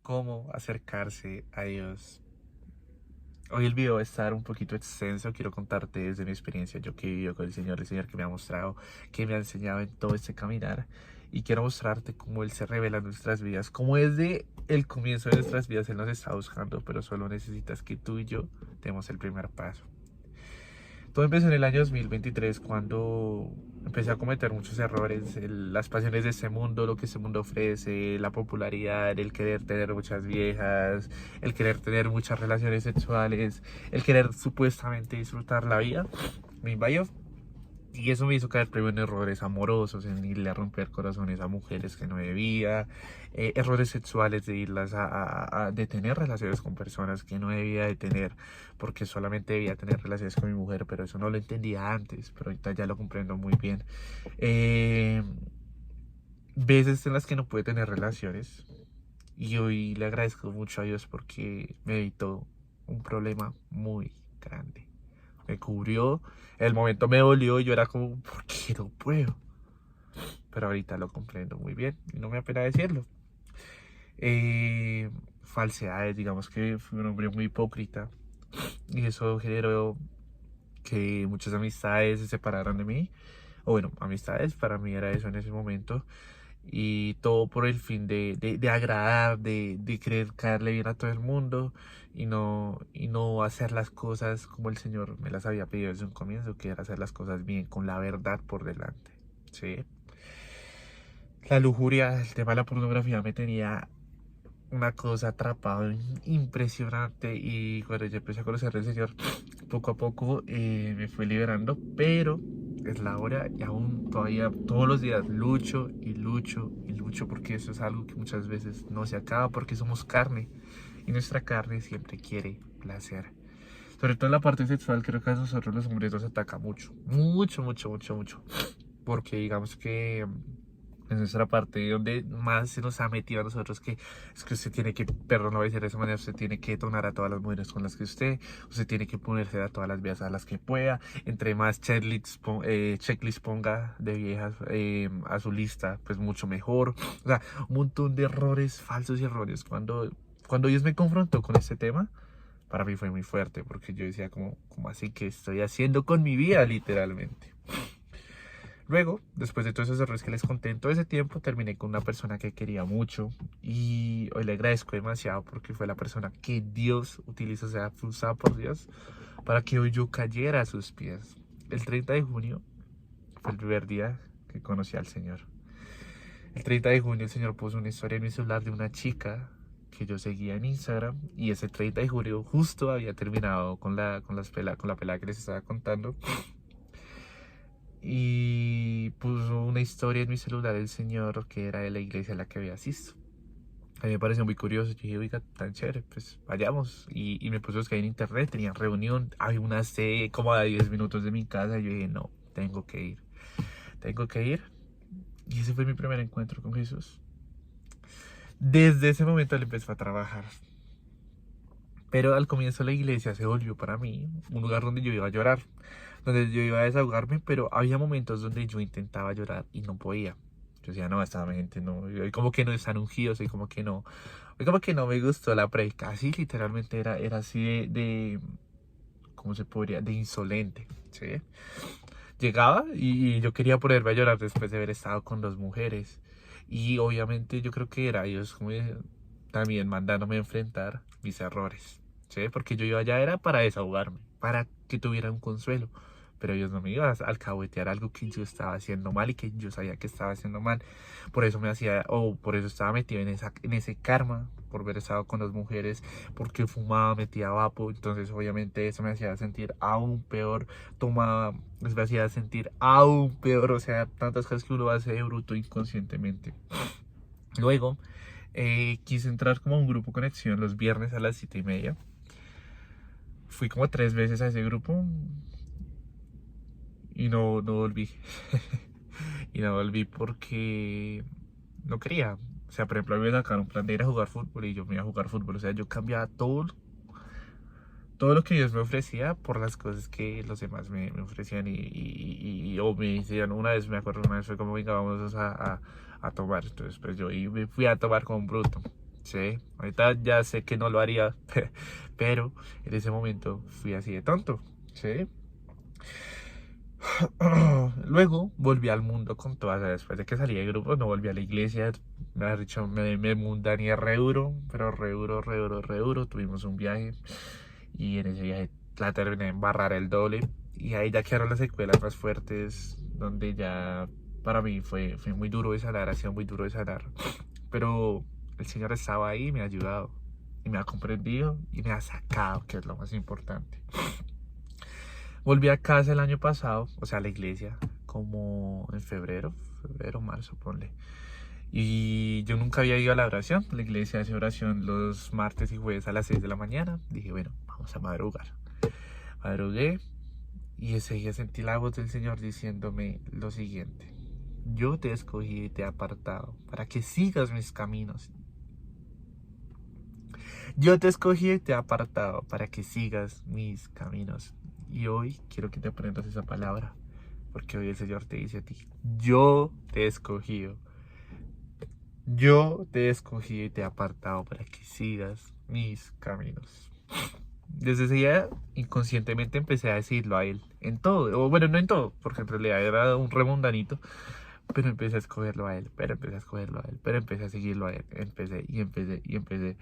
cómo acercarse a Dios. Hoy el video va a estar un poquito extenso, quiero contarte desde mi experiencia, yo que he vivido con el Señor que me ha mostrado, que me ha enseñado en todo este caminar, y quiero mostrarte cómo Él se revela en nuestras vidas, cómo desde el comienzo de nuestras vidas Él nos está buscando, pero solo necesitas que tú y yo demos el primer paso. Todo empezó en el año 2023 cuando empecé a cometer muchos errores, las pasiones de este mundo, lo que este mundo ofrece, la popularidad, el querer tener muchas viejas, el querer tener muchas relaciones sexuales, el querer supuestamente disfrutar la vida, me invadió. Y eso me hizo caer primero en errores amorosos, en irle a romper corazones a mujeres que no debía, errores sexuales de irlas de tener relaciones con personas que no debía de tener, porque solamente debía tener relaciones con mi mujer, pero eso no lo entendía antes, pero ahorita ya lo comprendo muy bien. Eh, Veces en las que no pude tener relaciones, y hoy le agradezco mucho a Dios porque me evitó un problema muy grande. Me cubrió, el momento me dolió y yo era como, ¿por qué no puedo? Pero ahorita lo comprendo muy bien y no me apena decirlo. Falsedades, digamos que fui un hombre muy hipócrita y eso generó que muchas amistades se separaran de mí. O bueno, amistades para mí era eso en ese momento. Y todo por el fin de agradar, de querer caerle bien a todo el mundo y no hacer las cosas como el Señor me las había pedido desde un comienzo, que era hacer las cosas bien, con la verdad por delante. ¿Sí? La lujuria, el tema de la pornografía me tenía una cosa atrapado impresionante y cuando yo empecé a conocer al Señor, poco a poco me fue liberando, pero es la hora y aún todavía todos los días lucho y lucho y lucho porque eso es algo que muchas veces no se acaba porque somos carne y nuestra carne siempre quiere placer. Sobre todo en la parte sexual creo que a nosotros los hombres nos ataca mucho, mucho, mucho, mucho, mucho, porque digamos que es nuestra parte donde más se nos ha metido a nosotros que es que usted tiene que, perdón, no voy a decir de esa manera, usted tiene que donar a todas las mujeres con las que usted tiene que ponerse a todas las viejas a las que pueda, entre más checklist ponga de viejas a su lista, pues mucho mejor. O sea, un montón de errores, falsos y errores. Cuando Dios me confrontó con este tema, para mí fue muy fuerte, porque yo decía como así que estoy haciendo con mi vida, literalmente. Luego, después de todos esos errores que les conté en todo ese tiempo, terminé con una persona que quería mucho y hoy le agradezco demasiado porque fue la persona que Dios utilizó, o sea, fue usada por Dios para que hoy yo cayera a sus pies. El 30 de junio fue el primer día que conocí al Señor. El 30 de junio el Señor puso una historia en mi celular de una chica que yo seguía en Instagram y ese 30 de julio justo había terminado con la pelada que les estaba contando y puso una historia en mi celular el señor que era de la iglesia a la que había asistido. A mí me pareció muy curioso, yo dije, oiga, tan chévere, pues vayamos. Y me puse a buscar en internet, tenía reunión, había una sede como a 10 minutos de mi casa. Y yo dije, no, tengo que ir. Y ese fue mi primer encuentro con Jesús. Desde ese momento él empezó a trabajar. Pero al comienzo la iglesia se volvió para mí un lugar donde yo iba a llorar, donde yo iba a desahogarme, pero había momentos donde yo intentaba llorar y no podía. Yo decía, no, esta gente no, hoy como que no están ungidos, y como que no, hoy como que no me gustó la predica. Así literalmente era así ¿cómo se podría? De insolente, ¿sí? Llegaba y yo quería ponerme a llorar después de haber estado con dos mujeres. Y obviamente yo creo que era Dios como también mandándome a enfrentar mis errores. ¿Sí? Porque yo iba allá era para desahogarme, para que tuviera un consuelo. Pero Dios no me iba a alcahuetear algo que yo estaba haciendo mal y que yo sabía que estaba haciendo mal. Por eso me hacía, o por eso estaba metido en ese karma, por haber estado con las mujeres, porque fumaba, metía vapo. Entonces obviamente eso me hacía sentir aún peor, tomaba, me hacía sentir aún peor. O sea, tantas cosas que uno hace de bruto inconscientemente. Luego quise entrar como a un grupo conexión los viernes a las 7:30. Fui como 3 veces a ese grupo y no volví. Y no volví porque no quería. O sea, por ejemplo, a mí me sacaron un plan de ir a jugar fútbol y yo me iba a jugar fútbol. O sea, yo cambiaba todo lo que Dios me ofrecía por las cosas que los demás me ofrecían o me decían, una vez fue como, venga, vamos a tomar. Entonces, pues yo y me fui a tomar con un bruto. Sí, ahorita ya sé que no lo haría, pero en ese momento fui así de tonto, ¿sí? Luego volví al mundo con todas, después de que salí de grupo, no volví a la iglesia, me ha dicho, me mundané re duro, pero re duro, re duro, re duro, tuvimos un viaje y en ese viaje la terminé de embarrar el doble y ahí ya quedaron las secuelas más fuertes, donde ya para mí fue muy duro de sanar, ha sido muy duro de sanar, pero el Señor estaba ahí y me ha ayudado y me ha comprendido y me ha sacado, que es lo más importante. Volví a casa el año pasado, o sea, a la iglesia, como en febrero, marzo, ponle. Y yo nunca había ido a la oración. La iglesia hace oración los martes y jueves a las 6 de la mañana. Dije, bueno, vamos a madrugar. Madrugué y ese día sentí la voz del Señor diciéndome lo siguiente. Yo te escogí y te he apartado para que sigas mis caminos. Yo te escogí y te he apartado para que sigas mis caminos. Y hoy quiero que te aprendas esa palabra. Porque hoy el Señor te dice a ti, yo te he escogido. Yo te he escogido y te he apartado para que sigas mis caminos. Desde ese día, inconscientemente empecé a decirlo a él. En todo. O bueno, no en todo, porque en realidad era un remundanito. Pero empecé a escogerlo a él. Pero empecé a escogerlo a él. Pero empecé a seguirlo a él. Empecé y empecé y empecé.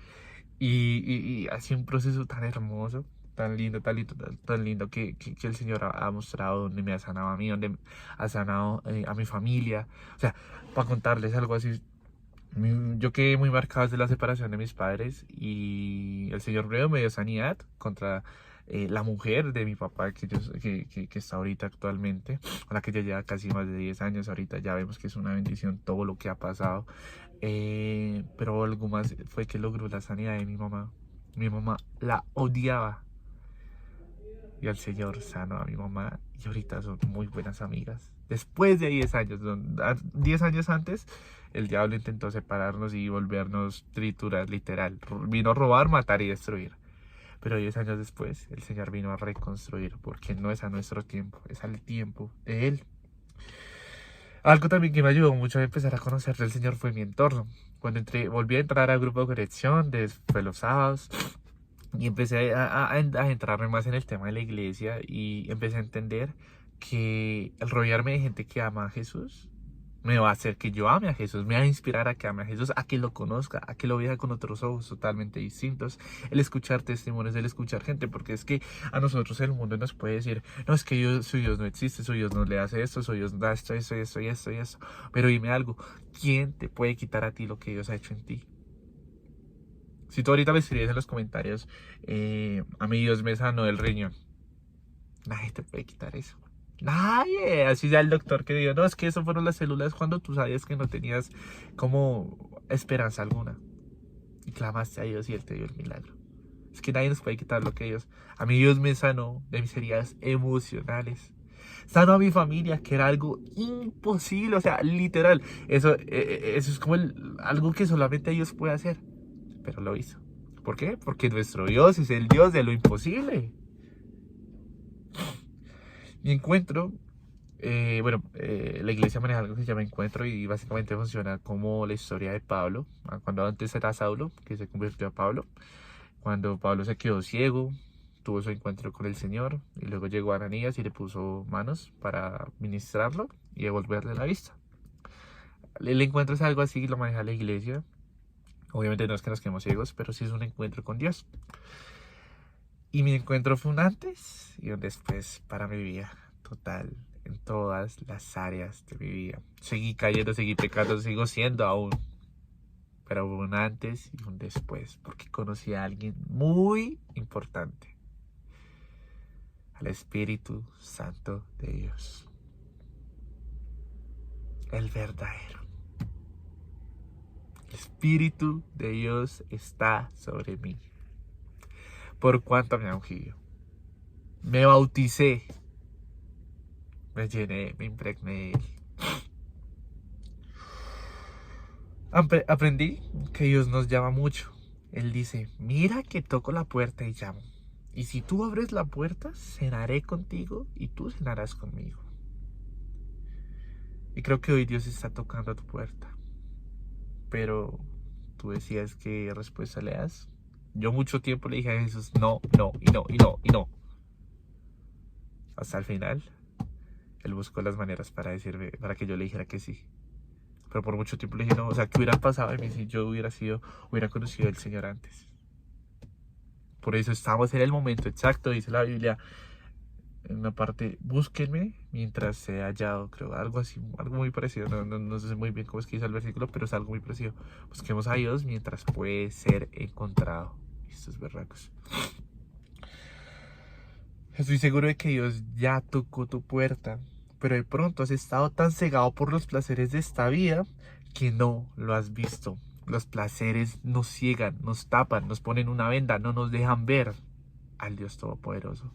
Y ha sido un proceso tan hermoso, tan lindo, tan lindo, tan lindo que el Señor ha mostrado, donde me ha sanado a mí, donde ha sanado a mi familia. O sea, para contarles algo así, yo quedé muy marcado desde la separación de mis padres y el Señor primero me dio sanidad contra la mujer de mi papá que está ahorita actualmente, con la que ya lleva casi más de 10 años. Ahorita ya vemos que es una bendición todo lo que ha pasado. Pero algo más fue que logró la sanidad de mi mamá. Mi mamá la odiaba y el Señor sanó a mi mamá y ahorita son muy buenas amigas. Después de 10 años, 10 años antes, el diablo intentó separarnos y volvernos triturar, literal. Vino a robar, matar y destruir. Pero 10 años después, el Señor vino a reconstruir, porque no es a nuestro tiempo, es al tiempo de Él. Algo también que me ayudó mucho a empezar a conocer del Señor fue mi entorno. Cuando volví a entrar al grupo de conexión, después los sábados, y empecé a entrarme más en el tema de la iglesia y empecé a entender que el rodearme de gente que ama a Jesús me va a hacer que yo ame a Jesús, me va a inspirar a que ame a Jesús, a que lo conozca, a que lo vea con otros ojos totalmente distintos. El escuchar testimonios, el escuchar gente, porque es que a nosotros el mundo nos puede decir, no, es que su Dios no existe, su Dios no le hace esto, su Dios da esto, esto, esto y esto y esto. Pero dime algo, ¿quién te puede quitar a ti lo que Dios ha hecho en ti? Si tú ahorita me escribes en los comentarios, a mí Dios me sanó del riñón, nadie te puede quitar eso. Nadie, así sea el doctor que dijo, no, es que eso fueron las células cuando tú sabías que no tenías como esperanza alguna. Y clamaste a Dios y Él te dio el milagro. Es que nadie nos puede quitar lo que Dios. A mí Dios me sanó de mis heridas emocionales. Sanó a mi familia, que era algo imposible, o sea, literal. Eso es como algo que solamente Dios puede hacer. Pero lo hizo. ¿Por qué? Porque nuestro Dios es el Dios de lo imposible. Mi encuentro, la iglesia maneja algo que se llama encuentro y básicamente funciona como la historia de Pablo, cuando antes era Saulo, que se convirtió a Pablo, cuando Pablo se quedó ciego, tuvo su encuentro con el Señor y luego llegó Ananías y le puso manos para ministrarlo y devolverle la vista. El encuentro es algo así, lo maneja la iglesia. Obviamente no es que nos quedemos ciegos, pero sí es un encuentro con Dios. Y mi encuentro fue un antes y un después para mi vida total, en todas las áreas de mi vida. Seguí cayendo, seguí pecando, sigo siendo aún. Pero hubo un antes y un después, porque conocí a alguien muy importante, al Espíritu Santo de Dios, el verdadero. El Espíritu de Dios está sobre mí, por cuanto me ha ungido. Me bauticé, me llené, me impregné de Él. Aprendí que Dios nos llama mucho. Él dice, mira que toco la puerta y llamo. Y si tú abres la puerta, cenaré contigo y tú cenarás conmigo. Y creo que hoy Dios está tocando a tu puerta. Pero tú decías qué respuesta le das. Yo mucho tiempo le dije a Jesús no, no, y no, y no, y no. Hasta el final, él buscó las maneras para decirme, para que yo le dijera que sí. Pero por mucho tiempo le dije no, o sea, ¿qué hubiera pasado de mí si yo hubiera conocido al Señor antes? Por eso estamos en el momento exacto, dice la Biblia, en una parte, búsquenme mientras sea hallado, creo, algo así, algo muy parecido, no sé muy bien cómo es que dice el versículo, pero es algo muy parecido. Busquemos a Dios mientras puede ser encontrado. Estos berracos. Estoy seguro de que Dios ya tocó tu puerta, pero de pronto has estado tan cegado por los placeres de esta vida que no lo has visto. Los placeres nos ciegan, nos tapan, nos ponen una venda, no nos dejan ver al Dios Todopoderoso.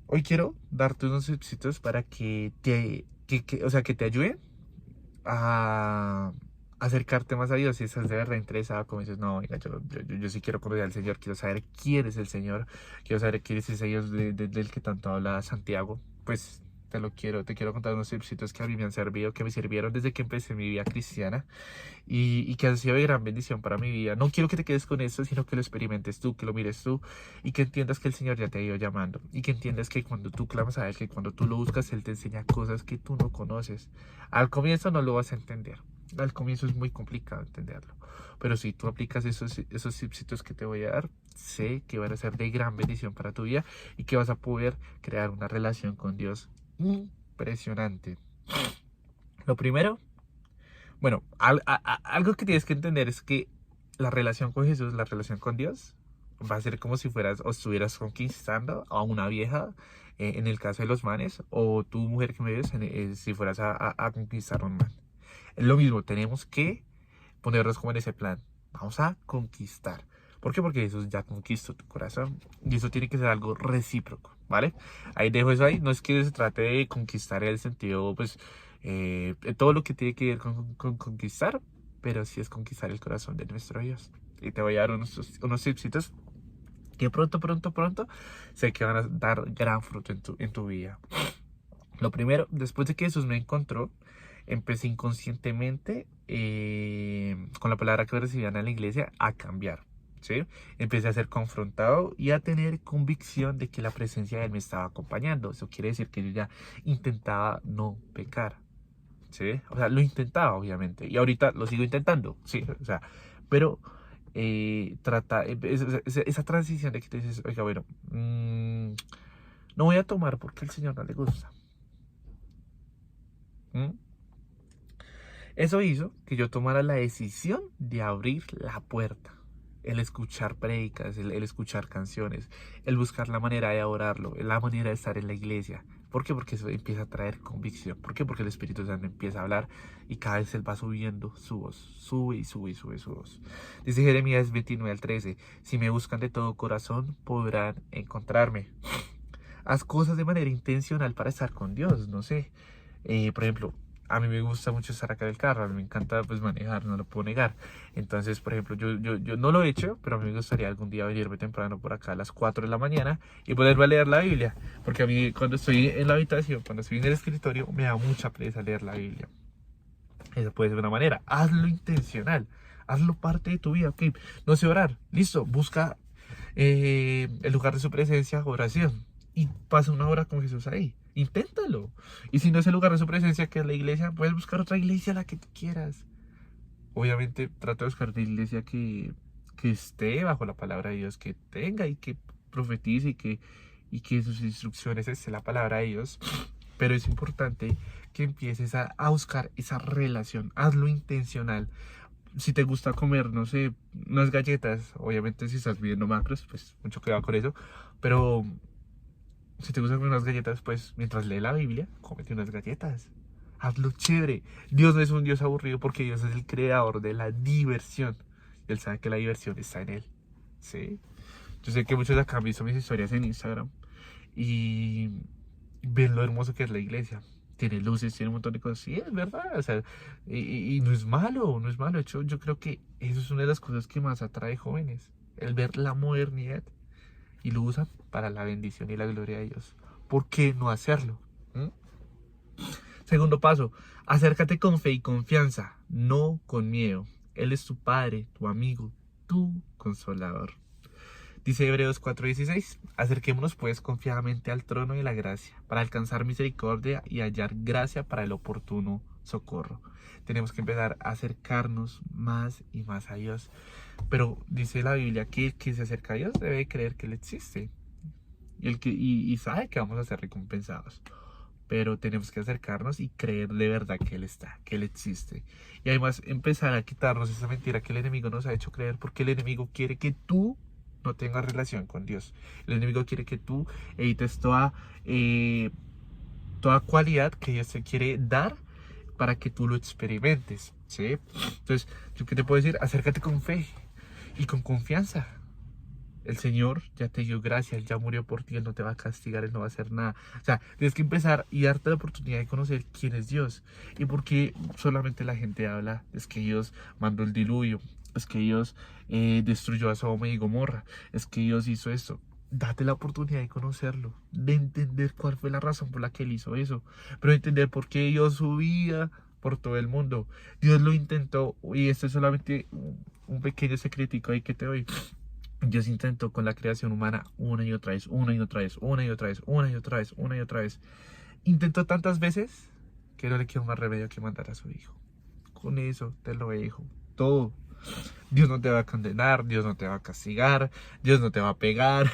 Hoy quiero darte unos tipsitos para que o sea, que te ayuden a acercarte más a Dios. Si estás de verdad interesado, como dices, no, oiga, yo sí quiero conocer al Señor, quiero saber quién es el Señor, quiero saber quién es ese Dios del que tanto habla Santiago, pues te quiero contar unos tipsitos que a mí me han servido, que me sirvieron desde que empecé mi vida cristiana y que han sido de gran bendición para mi vida. No quiero que te quedes con esto, sino que lo experimentes tú, que lo mires tú y que entiendas que el Señor ya te ha ido llamando y que entiendas que cuando tú clamas a Él, que cuando tú lo buscas, Él te enseña cosas que tú no conoces. Al comienzo no lo vas a entender. Al comienzo es muy complicado entenderlo. Pero si tú aplicas esos tipsitos que te voy a dar, sé que van a ser de gran bendición para tu vida y que vas a poder crear una relación con Dios impresionante. Lo primero, bueno, algo que tienes que entender es que la relación con Jesús, la relación con Dios, va a ser como si fueras o estuvieras conquistando a una vieja, en el caso de los manes, o tú, mujer que me ves, si fueras a conquistar a un man. Es lo mismo, tenemos que ponernos como en ese plan. Vamos a conquistar. ¿Por qué? Porque Jesús ya conquistó tu corazón. Y eso tiene que ser algo recíproco, ¿vale? Ahí dejo eso ahí. No es que se trate de conquistar en el sentido, pues, todo lo que tiene que ver con conquistar, pero sí es conquistar el corazón de nuestro Dios. Y te voy a dar unos tipsitos que pronto sé que van a dar gran fruto en tu vida. Lo primero, después de que Jesús me encontró, empecé inconscientemente, con la palabra que recibían en la iglesia, a cambiar. ¿Sí? Empecé a ser confrontado y a tener convicción de que la presencia de Él me estaba acompañando. Eso quiere decir que yo ya intentaba no pecar. ¿Sí? O sea, lo intentaba, obviamente. Y ahorita lo sigo intentando. Sí, o sea, pero esa transición de que te dices, oiga, bueno, no voy a tomar porque al Señor no le gusta. ¿Mm? Eso hizo que yo tomara la decisión de abrir la puerta. El escuchar prédicas, el escuchar canciones, el buscar la manera de adorarlo, la manera de estar en la iglesia. ¿Por qué? Porque eso empieza a traer convicción. ¿Por qué? Porque el Espíritu Santo empieza a hablar y cada vez Él va subiendo su voz. Sube y sube y sube su voz. Dice Jeremías 29:13: si me buscan de todo corazón, podrán encontrarme. Haz cosas de manera intencional para estar con Dios, no sé. Por ejemplo, a mí me gusta mucho estar acá en el carro, a mí me encanta pues manejar, no lo puedo negar. Entonces, por ejemplo, yo no lo he hecho, pero a mí me gustaría algún día venirme temprano por acá a las 4 de la mañana y poderme a leer la Biblia. Porque a mí cuando estoy en la habitación, cuando estoy en el escritorio, me da mucha pereza leer la Biblia. Esa puede ser una manera. Hazlo intencional, hazlo parte de tu vida. Ok, no sé orar, listo, busca el lugar de su presencia, oración. Y pasa una hora con Jesús ahí. Inténtalo. Y si no es el lugar de su presencia, que es la iglesia, puedes buscar otra iglesia, la que tú quieras. Obviamente, trata de buscar una iglesia que esté bajo la palabra de Dios, que tenga y que profetice y que sus instrucciones esté la palabra de Dios. Pero es importante que empieces a buscar esa relación. Hazlo intencional. Si te gusta comer, no sé, unas galletas, obviamente si estás viendo macros, pues mucho cuidado con eso, pero si te gustan unas galletas, pues mientras lee la Biblia, cómete unas galletas. Hazlo chévere. Dios no es un Dios aburrido porque Dios es el creador de la diversión. Y Él sabe que la diversión está en Él. ¿Sí? Yo sé que muchos de acá han visto mis historias en Instagram y ven lo hermoso que es la iglesia. Tiene luces, tiene un montón de cosas. Sí, es verdad. O sea, y no es malo, no es malo. De hecho, yo creo que eso es una de las cosas que más atrae jóvenes. El ver la modernidad y lo usan para la bendición y la gloria de Dios. ¿Por qué no hacerlo? ¿Mm? Segundo paso, acércate con fe y confianza. no con miedo. Él es tu Padre, tu amigo, tu consolador. Dice Hebreos 4:16, acerquémonos pues confiadamente al trono de la gracia, para alcanzar misericordia y hallar gracia para el oportuno socorro. Tenemos que empezar a acercarnos más y más a Dios. Pero dice la Biblia que el que se acerca a Dios debe creer que Él existe. Y sabe que vamos a ser recompensados. Pero tenemos que acercarnos y creer de verdad que Él está, que Él existe. Y además empezar a quitarnos esa mentira que el enemigo nos ha hecho creer, porque el enemigo quiere que tú no tengas relación con Dios. El enemigo quiere que tú evites toda cualidad que Dios te quiere dar para que tú lo experimentes, ¿sí? Entonces, ¿yo qué te puedo decir? Acércate con fe y con confianza. El Señor ya te dio gracia, Él ya murió por ti, Él no te va a castigar, Él no va a hacer nada. O sea, tienes que empezar y darte la oportunidad de conocer quién es Dios. Y por qué solamente la gente habla, es que Dios mandó el diluvio, es que Dios destruyó a Sodoma y Gomorra, es que Dios hizo esto. Date la oportunidad de conocerlo, de entender cuál fue la razón por la que Él hizo eso, pero de entender por qué dio su vida por todo el mundo. Dios lo intentó, y esto es solamente un pequeño secretico ahí que te doy. Dios intentó con la creación humana una y otra vez, una y otra vez, una y otra vez, una y otra vez, una y otra vez. Intentó tantas veces que no le quedó más remedio que mandar a su hijo. Con eso te lo dijo todo. Dios no te va a condenar, Dios no te va a castigar, Dios no te va a pegar.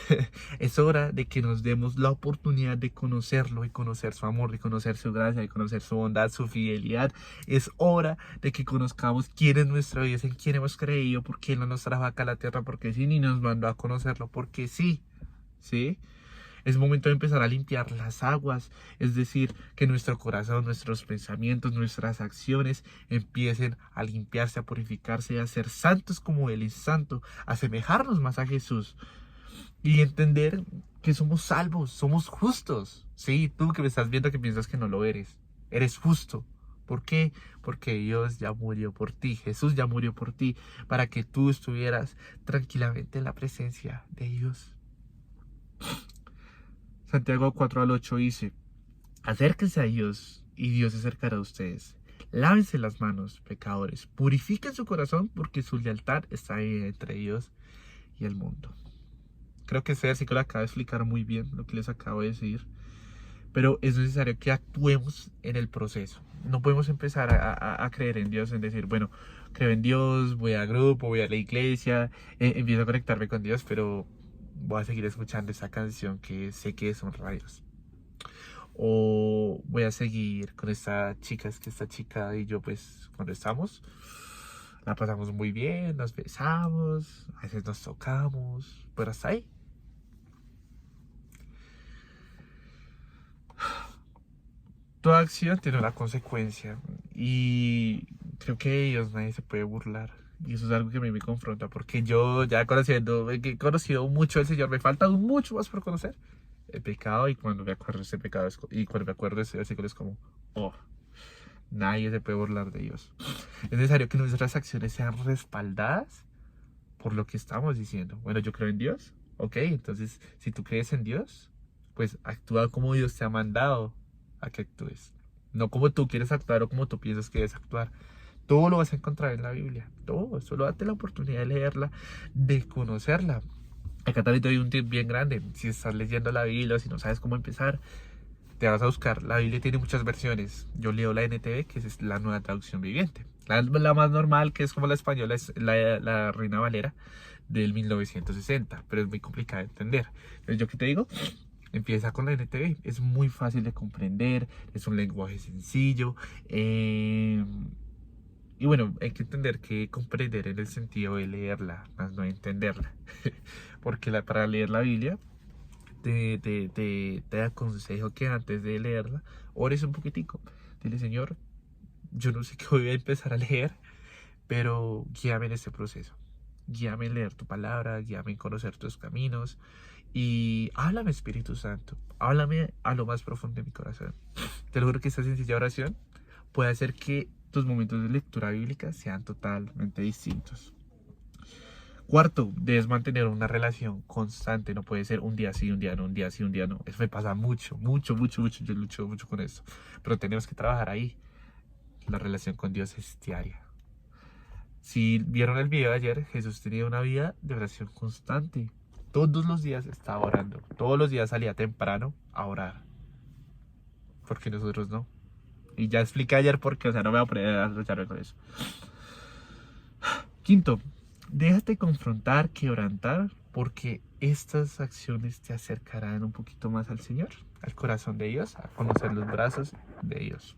Es hora de que nos demos la oportunidad de conocerlo y conocer su amor, de conocer su gracia, de conocer su bondad, su fidelidad. Es hora de que conozcamos quién es nuestro Dios, en quién hemos creído, por qué no nos trajo acá a la tierra, porque sí, ni nos mandó a conocerlo, porque sí, ¿sí? Es momento de empezar a limpiar las aguas, es decir, que nuestro corazón, nuestros pensamientos, nuestras acciones empiecen a limpiarse, a purificarse, a ser santos como Él es santo, a asemejarnos más a Jesús y entender que somos salvos, somos justos. Sí, tú que me estás viendo que piensas que no lo eres, eres justo. ¿Por qué? Porque Dios ya murió por ti, Jesús ya murió por ti, para que tú estuvieras tranquilamente en la presencia de Dios. Santiago 4:8 dice, acérquense a Dios y Dios se acercará a ustedes. Lávense las manos, pecadores. Purifiquen su corazón porque su lealtad está ahí entre Dios y el mundo. Creo que ese versículo acaba de explicar muy bien lo que les acabo de decir. Pero es necesario que actuemos en el proceso. No podemos empezar a creer en Dios, en decir, bueno, creo en Dios, voy al grupo, voy a la iglesia, empiezo a conectarme con Dios, pero voy a seguir escuchando esa canción que sé que son rayos. O voy a seguir con esta chica, es que esta chica y yo pues cuando estamos, la pasamos muy bien, nos besamos, a veces nos tocamos, pero hasta ahí. Toda acción tiene una consecuencia y creo que de ellos nadie se puede burlar. Y eso es algo que a mí me confronta porque yo ya he conocido mucho al Señor, me falta mucho más por conocer el pecado y cuando me acuerdo de ese pecado y cuando me acuerdo de ese versículo es como, oh, nadie se puede burlar de Dios. Es necesario que nuestras acciones sean respaldadas por lo que estamos diciendo. Bueno, yo creo en Dios, ok, entonces si tú crees en Dios, pues actúa como Dios te ha mandado a que actúes. No como tú quieres actuar o como tú piensas que debes actuar. Todo lo vas a encontrar en la Biblia. Todo. Solo date la oportunidad de leerla, de conocerla. Acá también te doy un tip bien grande. Si estás leyendo la Biblia o si no sabes cómo empezar, te vas a buscar. La Biblia tiene muchas versiones. Yo leo la NTV, que es la nueva traducción viviente. La más normal, que es como la española, es la Reina Valera del 1960. Pero es muy complicada de entender. Entonces, ¿yo qué te digo? Empieza con la NTV, es muy fácil de comprender, es un lenguaje sencillo. Y bueno, hay que entender que comprender en el sentido de leerla, más no entenderla. Porque para leer la Biblia, te aconsejo que antes de leerla, ores un poquitico. Dile, Señor, yo no sé qué voy a empezar a leer, pero guíame en este proceso. Guíame en leer tu palabra, guíame en conocer tus caminos. Y háblame, Espíritu Santo. Háblame a lo más profundo de mi corazón. Te lo juro que esta sencilla oración puede hacer que tus momentos de lectura bíblica sean totalmente distintos. Cuarto, debes mantener una relación constante. No puede ser un día sí, un día no, un día sí, un día no. Eso me pasa mucho, mucho, mucho, mucho. Yo lucho mucho con esto. Pero tenemos que trabajar ahí. La relación con Dios es diaria. Si vieron el video de ayer, Jesús tenía una vida de oración constante. Todos los días estaba orando. Todos los días salía temprano a orar. Porque nosotros no. Y ya expliqué ayer por qué, o sea, no me voy a poner a luchar con eso. Quinto, déjate confrontar, quebrantar, porque estas acciones te acercarán un poquito más al Señor, al corazón de Dios, a conocer los brazos de Dios.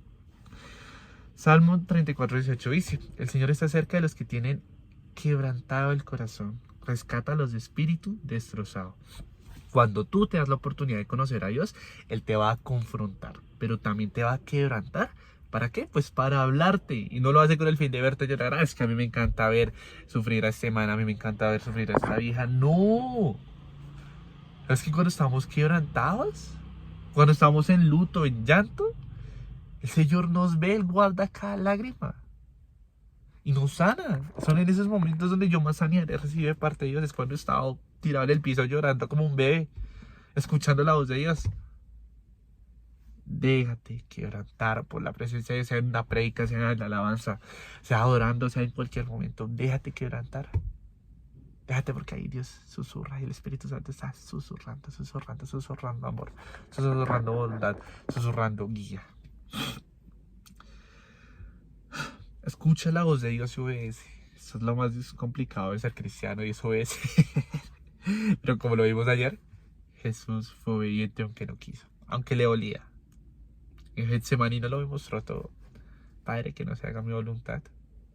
Salmo 34:18 dice: el Señor está cerca de los que tienen quebrantado el corazón, rescata a los de espíritu destrozado. Cuando tú te das la oportunidad de conocer a Dios, Él te va a confrontar, pero también te va a quebrantar. ¿Para qué? Pues para hablarte. Y no lo hace con el fin de verte llorar. Es que a mí me encanta ver sufrir a este man, a mí me encanta ver sufrir a esta vieja. No. Es que cuando estamos quebrantados, cuando estamos en luto, en llanto, el Señor nos ve, Él guarda cada lágrima y nos sana. Son en esos momentos donde yo más sanidad recibo de parte de Dios. Es cuando he estado tirado en el piso llorando como un bebé, escuchando la voz de Dios. Déjate quebrantar por la presencia de Dios, sea en una predica, sea en la alabanza, sea adorando, sea en cualquier momento. Déjate quebrantar. Déjate, porque ahí Dios susurra y el Espíritu Santo está susurrando, susurrando, susurrando amor, susurrando bondad, susurrando guía. Escucha la voz de Dios y obedece. Eso es lo más complicado de ser cristiano, y es obedecer. Pero como lo vimos ayer, Jesús fue obediente aunque no quiso, aunque le olía. En Getsemaní no lo demostró todo. Padre, que no se haga mi voluntad,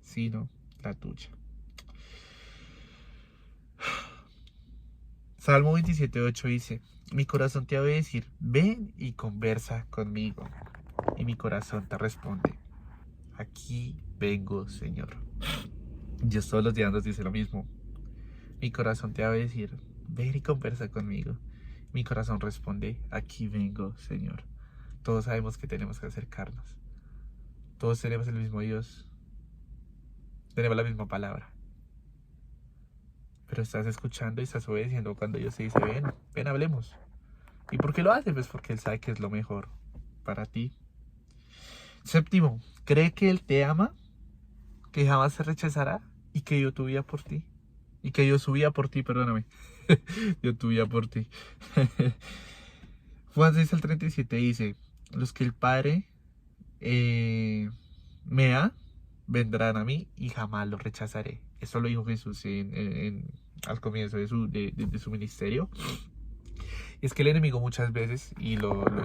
sino la tuya. Salmo 27:8 dice: mi corazón te va a decir, ven y conversa conmigo. Y mi corazón te responde, aquí vengo, Señor. Dios todos los días nos dice lo mismo. Mi corazón te va a decir, ven y conversa conmigo. Mi corazón responde, aquí vengo, Señor. Todos sabemos que tenemos que acercarnos. Todos tenemos el mismo Dios. Tenemos la misma palabra. Pero estás escuchando y estás obedeciendo cuando Dios te dice, ven, ven, hablemos. ¿Y por qué lo hace? Pues porque Él sabe que es lo mejor para ti. Séptimo, cree que Él te ama, que jamás se rechazará y que dio tu vida por ti. Y que dio su vida por ti, perdóname. Dio tu vida por ti. Juan 6:37 dice, los que el Padre me da, vendrán a mí y jamás los rechazaré. Eso lo dijo Jesús al comienzo de su ministerio. Y es que el enemigo muchas veces, y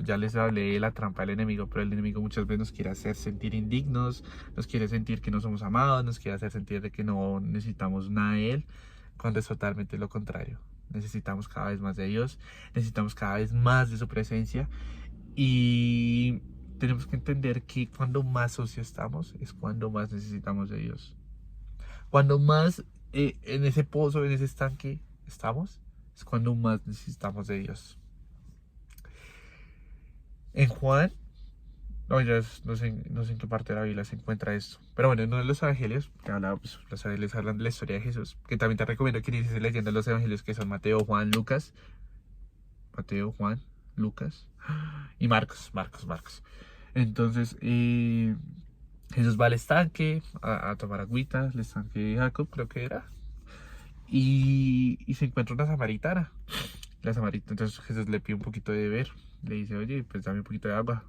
ya les hablé de la trampa del enemigo, pero el enemigo muchas veces nos quiere hacer sentir indignos, nos quiere sentir que no somos amados, nos quiere hacer sentir de que no necesitamos nada de Él, cuando es totalmente lo contrario. Necesitamos cada vez más de Dios, necesitamos cada vez más de su presencia, y tenemos que entender que cuando más socios estamos, es cuando más necesitamos de Dios. Cuando más en ese pozo, en ese estanque estamos, es cuando más necesitamos de Dios. En Juan, no sé en qué parte de la Biblia se encuentra esto, pero bueno, en uno de los evangelios, que habla, pues, los evangelios hablan de la historia de Jesús, que también te recomiendo que inicies leyendo los evangelios, que son Mateo, Juan, Lucas, y Marcos. Entonces, Jesús va al estanque a tomar agüita, el estanque de Jacob, creo que era, y se encuentra una samaritana. Entonces Jesús le pide un poquito de beber, le dice, oye, pues dame un poquito de agua.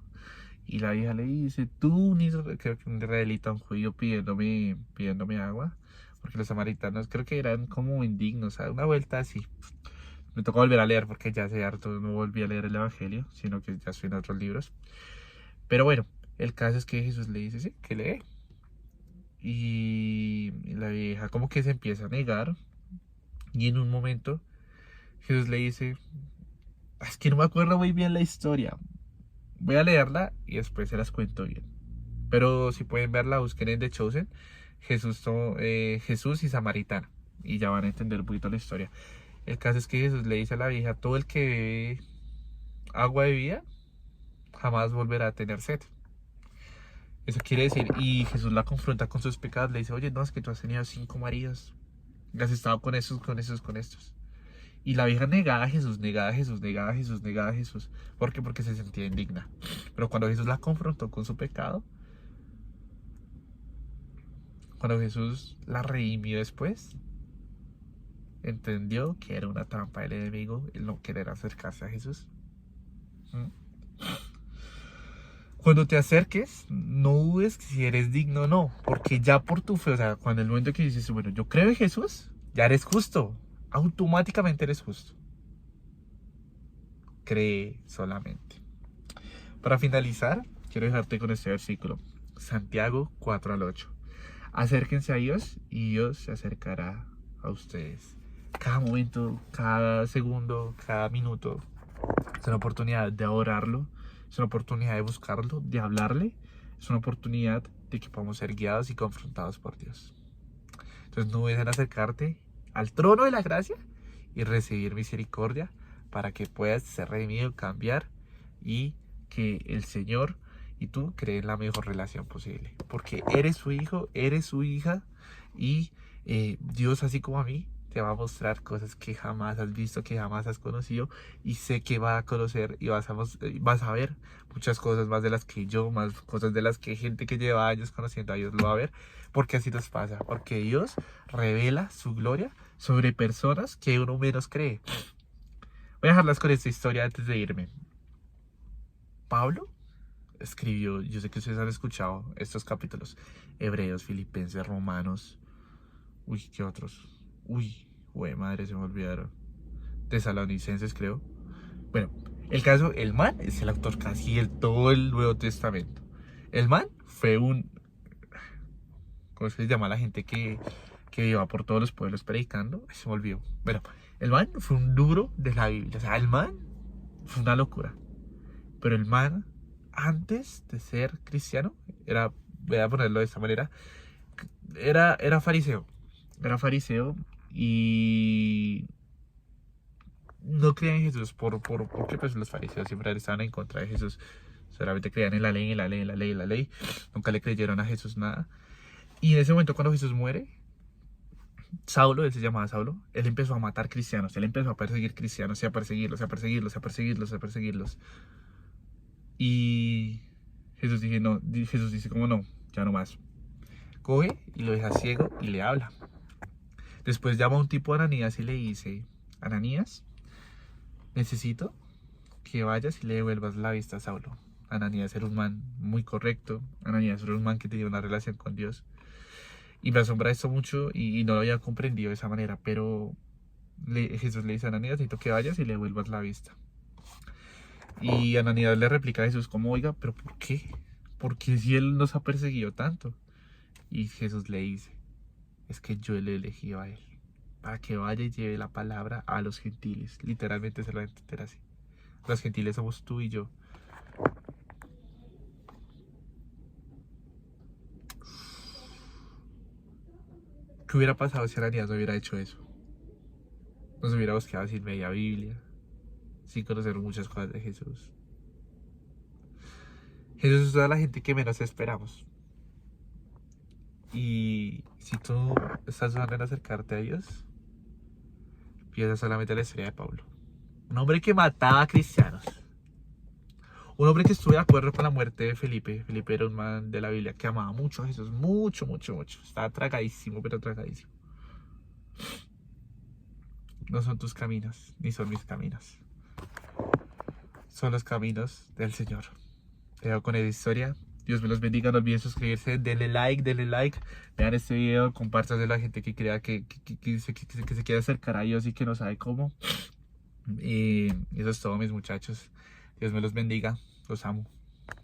Y la hija le dice, creo que un israelita, un judío pidiéndome agua, porque los samaritanos creo que eran como indignos, ¿sabes? Una vuelta así. Me tocó volver a leer porque ya hace harto no volví a leer el Evangelio, sino que ya estoy en otros libros. Pero bueno, el caso es que Jesús le dice, sí, que lee. Y la vieja como que se empieza a negar. Y en un momento Jesús le dice, es que no me acuerdo muy bien la historia. Voy a leerla y después se las cuento bien. Pero si pueden verla, busquen en The Chosen, Jesús y Samaritana. Y ya van a entender un poquito la historia. El caso es que Jesús le dice a la vieja, todo el que bebe agua de vida jamás volverá a tener sed. Eso quiere decir, y Jesús la confronta con sus pecados, le dice, oye, no, es que tú has tenido 5 maridos, has estado con estos. Y la vieja negaba a Jesús. ¿Por qué? Porque se sentía indigna. Pero cuando Jesús la confrontó con su pecado, Cuando Jesús la redimió después, entendió que era una trampa del enemigo el no querer acercarse a Jesús. ¿Mm? Cuando te acerques, no dudes si eres digno o no, porque ya por tu fe, o sea, cuando el momento que dices, bueno, yo creo en Jesús, ya eres justo, automáticamente eres justo. Cree solamente. Para finalizar, quiero dejarte con este versículo, Santiago 4 al 8. Acérquense a Dios y Dios se acercará a ustedes. Cada momento, cada segundo, cada minuto es una oportunidad de adorarlo, es una oportunidad de buscarlo, de hablarle, es una oportunidad de que podamos ser guiados y confrontados por Dios. Entonces no dudes en acercarte al trono de la gracia y recibir misericordia para que puedas ser redimido, cambiar y que el Señor y tú creen la mejor relación posible. Porque eres su hijo, eres su hija y Dios, así como a mí, te va a mostrar cosas que jamás has visto, que jamás has conocido, y sé que va a conocer y vas a ver muchas cosas más de las que yo, más cosas de las que gente que lleva años conociendo a Dios lo va a ver, porque así nos pasa, porque Dios revela su gloria sobre personas que uno menos cree. Voy a dejarlas con esta historia antes de irme. Pablo escribió, yo sé que ustedes han escuchado estos capítulos, Hebreos, Filipenses, Romanos, uy, ¿qué otros? Uy, güey, madre, se me olvidaron. Tesalonicenses, creo. Bueno, el caso, el man es el autor casi de todo el Nuevo Testamento. El man fue un, ¿cómo se llama la gente que iba por todos los pueblos predicando? Ay, se me olvidó. Bueno, el man fue un duro de la Biblia. O sea, el man fue una locura. Pero el man, antes de ser cristiano, era, voy a ponerlo de esta manera, era fariseo. Era fariseo y no creían en Jesús porque pues los fariseos siempre estaban en contra de Jesús. Solamente creían en la ley, en la ley, en la ley, en la ley. Nunca le creyeron a Jesús nada. Y en ese momento cuando Jesús muere, Saulo, él se llamaba Saulo, él empezó a matar cristianos, él empezó a perseguir cristianos y a perseguirlos, a perseguirlos, a perseguirlos, a perseguirlos. Y Jesús dice, no, Jesús dice como no, ya no más. Coge y lo deja ciego y le habla. Después llama a un tipo a Ananías y le dice, Ananías, necesito que vayas y le devuelvas la vista a Saulo. Ananías era un man muy correcto, Ananías era un man que tenía una relación con Dios. Y me asombra esto mucho y no lo había comprendido de esa manera, pero Jesús le dice a Ananías, necesito que vayas y le devuelvas la vista. Y Ananías le replica a Jesús como, oiga, pero ¿por qué? ¿Por qué si él nos ha perseguido tanto? Y Jesús le dice, es que yo le he elegido a él, para que vaya y lleve la palabra a los gentiles. Literalmente se lo va a entender así. Los gentiles somos tú y yo. ¿Qué hubiera pasado si Ananías no hubiera hecho eso? Nos hubiéramos quedado sin media Biblia, sin conocer muchas cosas de Jesús. Jesús es toda la gente que menos esperamos. Y si tú estás dudando en acercarte a Dios, piensa solamente en la historia de Pablo. Un hombre que mataba a cristianos. Un hombre que estuvo de acuerdo con la muerte de Felipe. Felipe era un man de la Biblia que amaba mucho a Jesús. Mucho, mucho, mucho. Estaba tragadísimo, pero tragadísimo. No son tus caminos, ni son mis caminos. Son los caminos del Señor. Te dejo con esa historia. Dios me los bendiga. No olviden suscribirse. Denle like, denle like. Vean este video. Compártanlo a la gente que crea que se quiere acercar a Dios y que no sabe cómo. Y eso es todo, mis muchachos. Dios me los bendiga. Los amo.